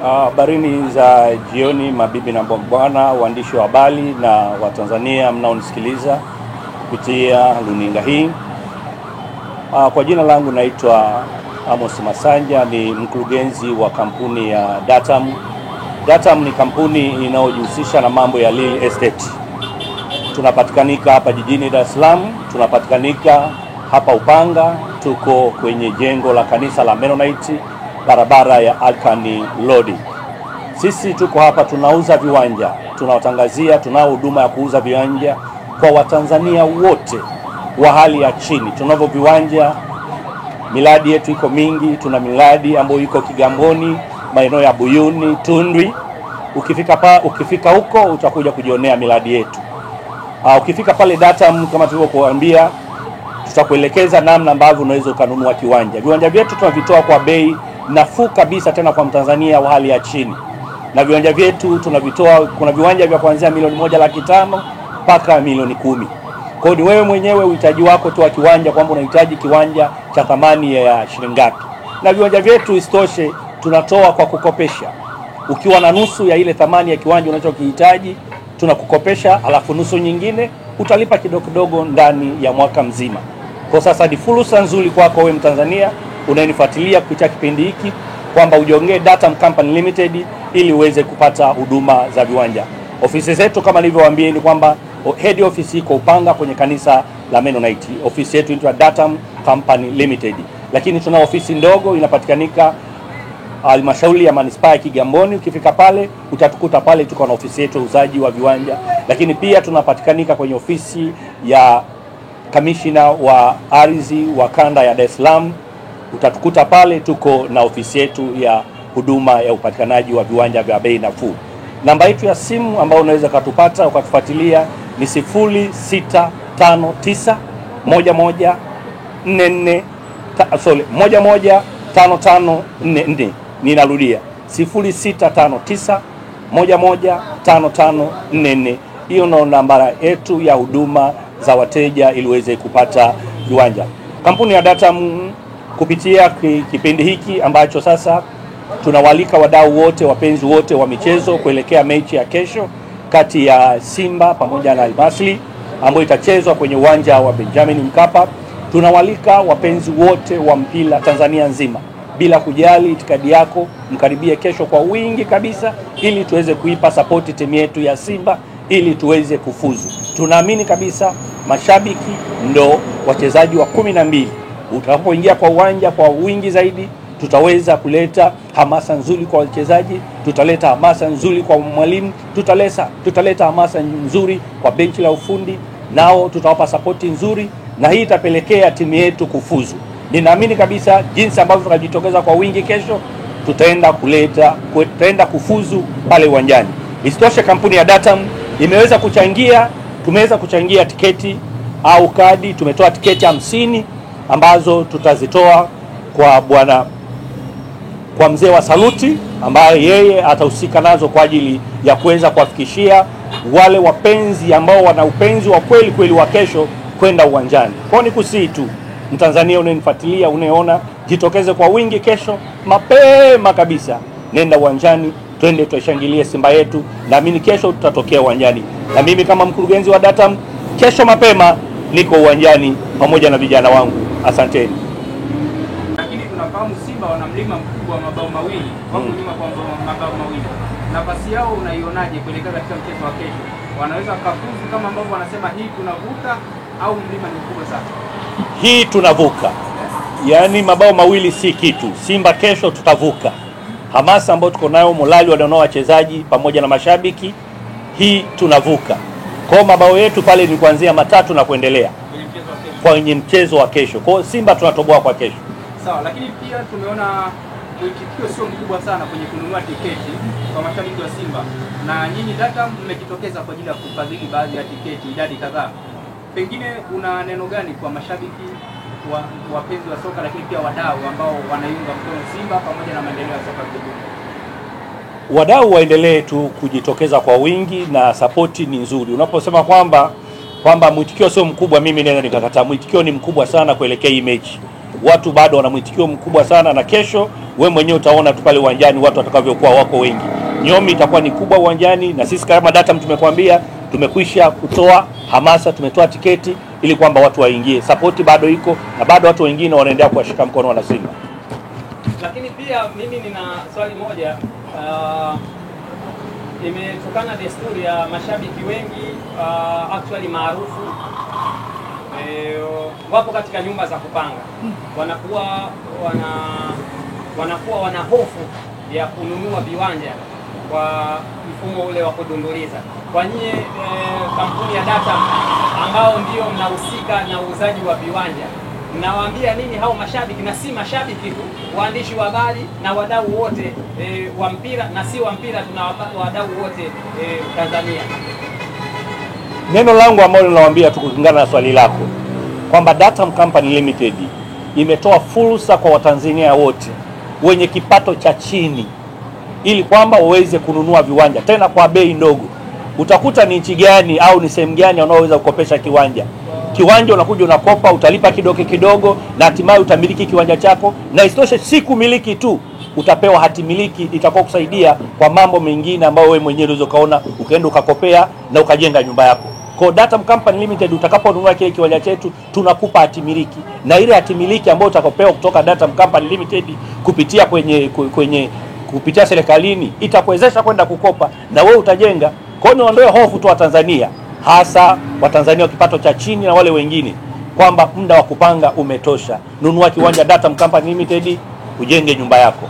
Habarini za jioni, mabibi na mabwana, waandishi wa habari na Watanzania mnaonisikiliza kupitia runinga hii. Kwa jina langu naitwa Amos Masanja, ni mkurugenzi wa kampuni ya Datam. Datam ni kampuni inayojihusisha na mambo ya real estate. Tunapatikanika hapa jijini Dar es Salaam, tunapatikanika hapa Upanga, tuko kwenye jengo la kanisa la Mennonite, barabara ya Alkani Road. Sisi tuko hapa tunauza viwanja, tunawatangazia tunao huduma ya kuuza viwanja kwa Watanzania wote wa hali ya chini. Tunavyo viwanja, miradi yetu iko mingi. Tuna miradi ambayo iko Kigamboni, maeneo ya Buyuni, Tundwi. Ukifika huko utakuja kujionea miradi yetu. Ukifika pale Datam, kama tulivyokuambia, tutakuelekeza namna ambavyo unaweza kununua kiwanja. Viwanja vyetu tunavitoa kwa bei nafuu kabisa, tena kwa Mtanzania wa hali ya chini. Na viwanja vyetu tunavitoa, kuna viwanja vya kuanzia milioni 1.5 mpaka milioni 10. Kwa hiyo ni wewe mwenyewe uhitaji wako tu wa kiwanja, kwamba unahitaji kiwanja cha thamani ya shilingi ngapi. Na viwanja vyetu isitoshe tunatoa kwa kukopesha. Ukiwa na nusu ya ile thamani ya kiwanja unachokihitaji, tunakukopesha, alafu nusu nyingine utalipa kidogo kidogo ndani ya mwaka mzima. Kwa sasa ni fursa nzuri kwako wewe Mtanzania unayenifuatilia kupitia kipindi hiki, kwamba ujiongee Datam Company Limited ili uweze kupata huduma za viwanja. Ofisi zetu kama nilivyowaambia ni kwamba head office iko Upanga kwenye kanisa la Mennonite. Ofisi yetu inaitwa Datam Company Limited. Lakini tuna ofisi ndogo inapatikanika halmashauri ya manispaa ya Kigamboni. Ukifika pale utatukuta pale, tuko na ofisi yetu uzaji wa viwanja. Lakini pia tunapatikanika kwenye ofisi ya kamishina wa ardhi wa kanda ya Dar es Salaam. Utatukuta pale, tuko na ofisi yetu ya huduma ya upatikanaji wa viwanja vya bei nafuu. Namba yetu ya simu ambayo unaweza kutupata ukatufuatilia ni 0659 115544. Ninarudia 0659 115544. Hiyo ndio namba yetu ya huduma za wateja ili uweze kupata viwanja. Kampuni ya Datam kupitia kipindi hiki ambacho sasa tunawalika wadau wote, wapenzi wote wa michezo kuelekea mechi ya kesho kati ya Simba pamoja na Al Masry ambayo itachezwa kwenye uwanja wa Benjamin Mkapa. Tunawalika wapenzi wote wa mpira Tanzania nzima, bila kujali itikadi yako, mkaribie kesho kwa wingi kabisa ili tuweze kuipa support timu yetu ya Simba ili tuweze kufuzu. Tunaamini kabisa mashabiki ndo wachezaji wa 12. Utakapoingia kwa uwanja kwa wingi zaidi, tutaweza kuleta hamasa nzuri kwa wachezaji, tutaleta hamasa nzuri kwa mwalimu, tutaleta hamasa nzuri kwa benchi la ufundi, nao tutawapa support nzuri, na hii itapelekea timu yetu kufuzu. Ninaamini kabisa jinsi ambavyo tunajitokeza kwa wingi kesho, tutaenda kufuzu pale uwanjani. Isitoshe, kampuni ya Datam tumeweza kuchangia tiketi au kadi. Tumetoa tiketi 50 ambazo tutazitoa kwa mzee wa Saluti, ambaye yeye atahusika nazo kwa ajili ya kuweza kuwafikishia wale wapenzi ambao wana upenzi wa kweli kweli wa kesho kwenda uwanjani. Kwa ni kusii tu Mtanzania unayenifuatilia, unayeona, jitokeze kwa wingi kesho mapema kabisa. Nenda uwanjani, twende tuishangilie Simba yetu. Naamini kesho tutatokea uwanjani. Na mimi kama mkurugenzi wa Datam, kesho mapema niko uwanjani pamoja na vijana wangu. Asanteni. Lakini tunafahamu Simba wana mlima mkubwa wa mabao mawili, wako nyuma kwa mabao mawili. Nafasi yao unaionaje kuelekea katika mchezo wa kesho? Wanaweza kufuzu kama ambavyo wanasema hii tunavuka, au mlima ni mkubwa sana? Hii tunavuka. Yaani mabao mawili si kitu. Simba kesho tutavuka. Hamasa ambayo tuko nayo, morali wanao wachezaji pamoja na mashabiki, hii tunavuka. Kwa mabao yetu pale ni kuanzia 3 na kuendelea kwenye mchezo wa kesho. Kwa Simba tunatoboa kwa kesho. Sawa, lakini pia tumeona mwitikio sio mkubwa sana kwenye kununua tiketi kwa mashabiki wa Simba, na nyinyi Datam mmejitokeza kwa ajili ya kufadhili baadhi ya tiketi, idadi kadhaa. Pengine una neno gani kwa mashabiki wapenzi wa soka, lakini pia wadau ambao wanaiunga mkono Simba pamoja na maendeleo ya soka kwa ujumla? Wadau waendelee tu kujitokeza kwa wingi na support ni nzuri. Unaposema kwamba mwitikio sio mkubwa, mimi naweza nikakataa. Mwitikio ni mkubwa sana kuelekea hii mechi. watu bado wana mwitikio mkubwa sana, na kesho wewe mwenyewe utaona tu pale uwanjani watu watakavyokuwa wako wengi. Nyomi itakuwa ni kubwa uwanjani, na sisi kama Datam tumekwambia tumekwisha kutoa hamasa, tumetoa tiketi ili kwamba watu waingie. Support bado iko na bado watu wengine wanaendelea kuwashika mkono wana Simba. Lakini pia mimi nina swali moja, imetokana desturi ya mashabiki wengi actually maarufu wapo katika nyumba za kupanga, wanakuwa wana hofu ya kununua viwanja kwa mfumo ule wa kudunduliza. Kwa nyie kampuni ya Datam ambao ndio mnahusika na uuzaji wa viwanja, mnawaambia nini hao mashabiki, na si mashabiki tu, waandishi wa habari na wadau wote wa mpira na si wa mpira, tuna wadau wote Tanzania? Neno langu ambalo ninawaambia tu kulingana na swali lako kwamba Datam Company Limited imetoa fursa kwa Watanzania wote wenye kipato cha chini ili kwamba waweze kununua viwanja tena kwa bei ndogo. Utakuta ni nchi gani au ni sehemu gani unaoweza kukopesha kiwanja. Kiwanja unakuja unakopa, utalipa kidogo kidogo na hatimaye utamiliki kiwanja chako, na isitoshe si kumiliki tu, utapewa hati miliki itakao kusaidia kwa mambo mengine ambayo wewe mwenyewe unaweza kaona ukaenda ukakopea na ukajenga nyumba yako. Kwa Datam Company Limited utakaponunua kile kiwanja chetu tunakupa hati miliki, na ile hati miliki ambayo utakapewa kutoka Datam Company Limited kupitia kupitia serikalini itakuwezesha kwenda kukopa na wewe utajenga. Kwa hiyo niondoe hofu tu wa Tanzania, hasa Watanzania wa kipato cha chini na wale wengine, kwamba muda wa kupanga umetosha. Nunua kiwanja Datam Company Limited ujenge nyumba yako.